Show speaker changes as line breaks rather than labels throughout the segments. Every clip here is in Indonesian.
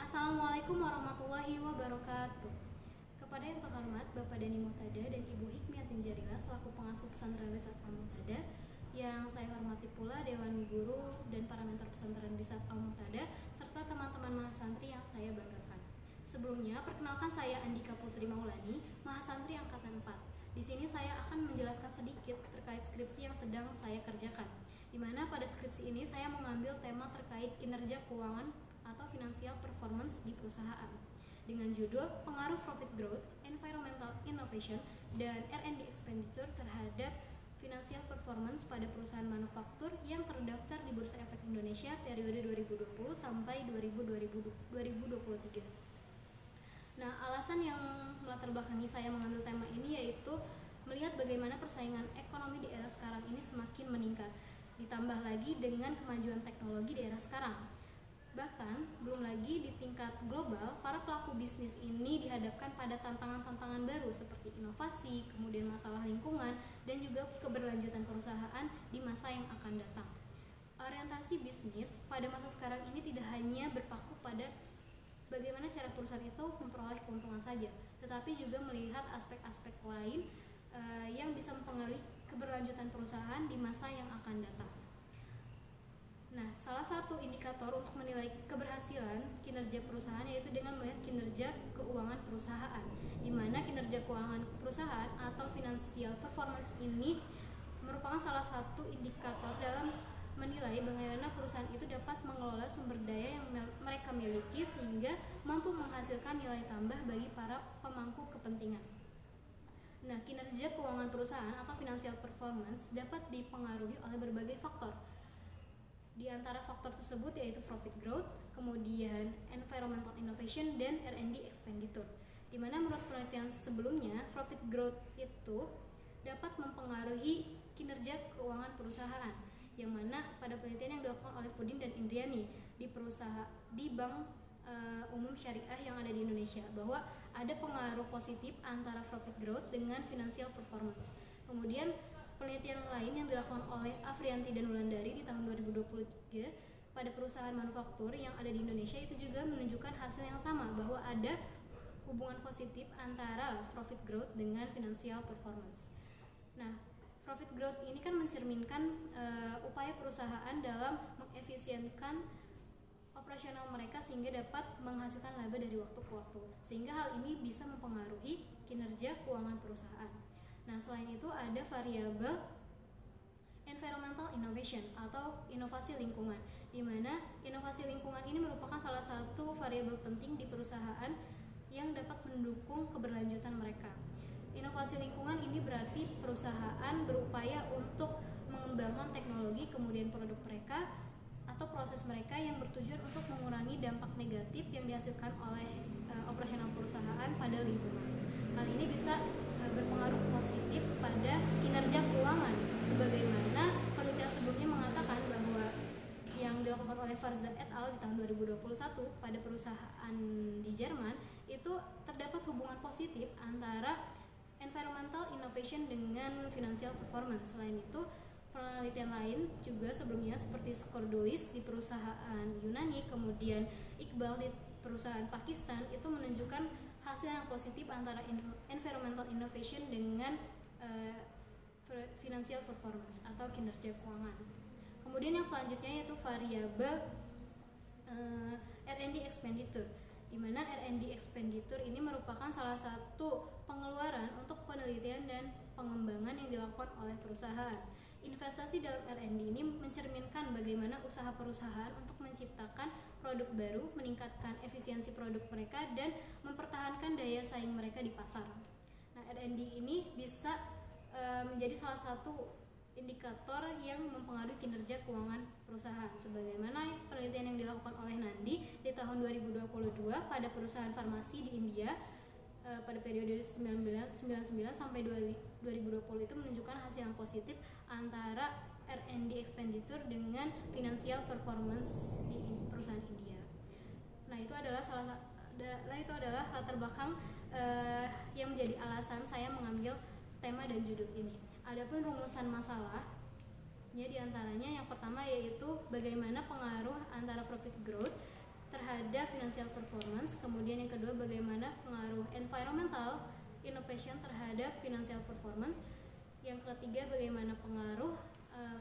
Assalamualaikum warahmatullahi wabarakatuh. Kepada yang terhormat Bapak Dani Muhtada dan Ibu Hikmiyatin Jarila selaku pengasuh pesantren Risat Al-Muhtada, yang saya hormati pula Dewan Guru dan para mentor pesantren Risat Al-Muhtada serta teman-teman mahasantri yang saya banggakan. Sebelumnya, perkenalkan saya Andika Putri Maulani, mahasantri angkatan 4. Di sini saya akan menjelaskan sedikit terkait skripsi yang sedang saya kerjakan, di mana pada skripsi ini saya mengambil tema terkait kinerja keuangan atau financial performance di perusahaan dengan judul pengaruh profit growth, environmental innovation, dan R&D expenditure terhadap financial performance pada perusahaan manufaktur yang terdaftar di Bursa Efek Indonesia periode 2020 sampai 2023. Nah, alasan yang melatar belakangi saya mengambil tema ini yaitu melihat bagaimana persaingan ekonomi di era sekarang ini semakin meningkat, ditambah lagi dengan kemajuan teknologi di era sekarang. Bahkan, belum lagi di tingkat global, para pelaku bisnis ini dihadapkan pada tantangan-tantangan baru seperti inovasi, kemudian masalah lingkungan, dan juga keberlanjutan perusahaan di masa yang akan datang. Orientasi bisnis pada masa sekarang ini tidak hanya berpaku pada bagaimana cara perusahaan itu memperoleh keuntungan saja, tetapi juga melihat aspek-aspek lain yang bisa mempengaruhi keberlanjutan perusahaan di masa yang akan datang. Nah, salah satu indikator untuk menilai keberhasilan kinerja perusahaan yaitu dengan melihat kinerja keuangan perusahaan, di mana kinerja keuangan perusahaan atau financial performance ini merupakan salah satu indikator dalam menilai bagaimana perusahaan itu dapat mengelola sumber daya yang mereka miliki sehingga mampu menghasilkan nilai tambah bagi para pemangku kepentingan. Nah, kinerja keuangan perusahaan atau financial performance dapat dipengaruhi oleh berbagai faktor. Di antara faktor tersebut yaitu profit growth, kemudian environmental innovation, dan R&D expenditure. Di mana menurut penelitian sebelumnya, profit growth itu dapat mempengaruhi kinerja keuangan perusahaan, yang mana pada penelitian yang dilakukan oleh Fudin dan Indriani di Bank Umum Syariah yang ada di Indonesia, bahwa ada pengaruh positif antara profit growth dengan financial performance. Kemudian penelitian lain yang dilakukan oleh Afrianti dan Wulandari di tahun 2023 pada perusahaan manufaktur yang ada di Indonesia itu juga menunjukkan hasil yang sama, bahwa ada hubungan positif antara profit growth dengan financial performance. Nah, profit growth ini kan mencerminkan upaya perusahaan dalam mengefisienkan operasional mereka sehingga dapat menghasilkan laba dari waktu ke waktu, sehingga hal ini bisa mempengaruhi kinerja keuangan perusahaan. Nah, selain itu ada variabel environmental innovation atau inovasi lingkungan, di mana inovasi lingkungan ini merupakan salah satu variabel penting di perusahaan yang dapat mendukung keberlanjutan mereka. Inovasi lingkungan ini berarti perusahaan berupaya untuk mengembangkan teknologi kemudian produk mereka atau proses mereka yang bertujuan untuk mengurangi dampak negatif yang dihasilkan oleh operasional perusahaan pada lingkungan. Hal ini bisa berpengaruh positif pada kinerja keuangan, sebagaimana penelitian sebelumnya mengatakan bahwa yang dilakukan oleh Farza et al. Di tahun 2021 pada perusahaan di Jerman itu terdapat hubungan positif antara environmental innovation dengan financial performance. Selain itu, penelitian lain juga sebelumnya seperti Skordulis di perusahaan Yunani, kemudian Iqbal di perusahaan Pakistan itu menunjukkan hasil yang positif antara environmental innovation dengan financial performance atau kinerja keuangan. Kemudian yang selanjutnya yaitu variabel R&D expenditure, di mana R&D expenditure ini merupakan salah satu pengeluaran untuk penelitian dan pengembangan yang dilakukan oleh perusahaan. Investasi dalam R&D ini mencerminkan bagaimana usaha perusahaan untuk menciptakan produk baru, meningkatkan efisiensi produk mereka, dan mempertahankan daya saing mereka di pasar. Nah, R&D ini bisa menjadi salah satu indikator yang mempengaruhi kinerja keuangan perusahaan, sebagaimana penelitian yang dilakukan oleh Nandi di tahun 2022 pada perusahaan farmasi di India pada periode 1999 sampai 2020 itu menunjukkan hasil yang positif antara R&D expenditure dengan financial performance di perusahaan India. Nah, itu adalah latar belakang yang menjadi alasan saya mengambil tema dan judul ini. Adapun rumusan masalahnya diantaranya yang pertama yaitu bagaimana pengaruh antara profit growth terhadap financial performance. Kemudian yang kedua, bagaimana pengaruh environmental innovation terhadap financial performance. Yang ketiga, bagaimana pengaruh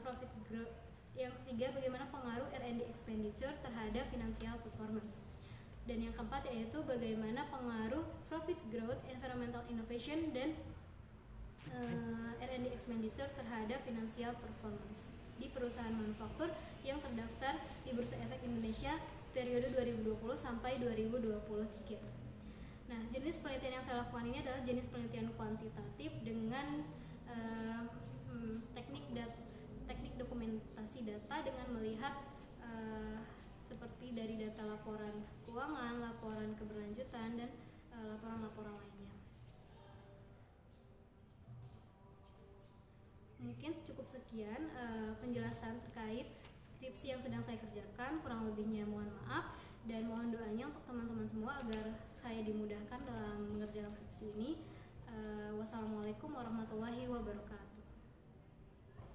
profit growth. Yang ketiga, bagaimana pengaruh R&D expenditure terhadap financial performance. Dan yang keempat yaitu bagaimana pengaruh profit growth, environmental innovation, dan R&D expenditure terhadap financial performance di perusahaan manufaktur yang terdaftar di Bursa Efek Indonesia periode 2020 sampai 2023. Nah, jenis penelitian yang saya lakukan ini adalah jenis penelitian kuantitatif dengan teknik dokumentasi data dengan melihat seperti dari data laporan keuangan, laporan keberlanjutan, dan laporan-laporan lainnya. Mungkin cukup sekian penjelasan terkait skripsi yang sedang saya kerjakan. Kurang lebihnya mohon maaf dan mohon doanya untuk teman-teman semua agar saya dimudahkan dalam mengerjakan skripsi ini. Wassalamualaikum warahmatullahi wabarakatuh.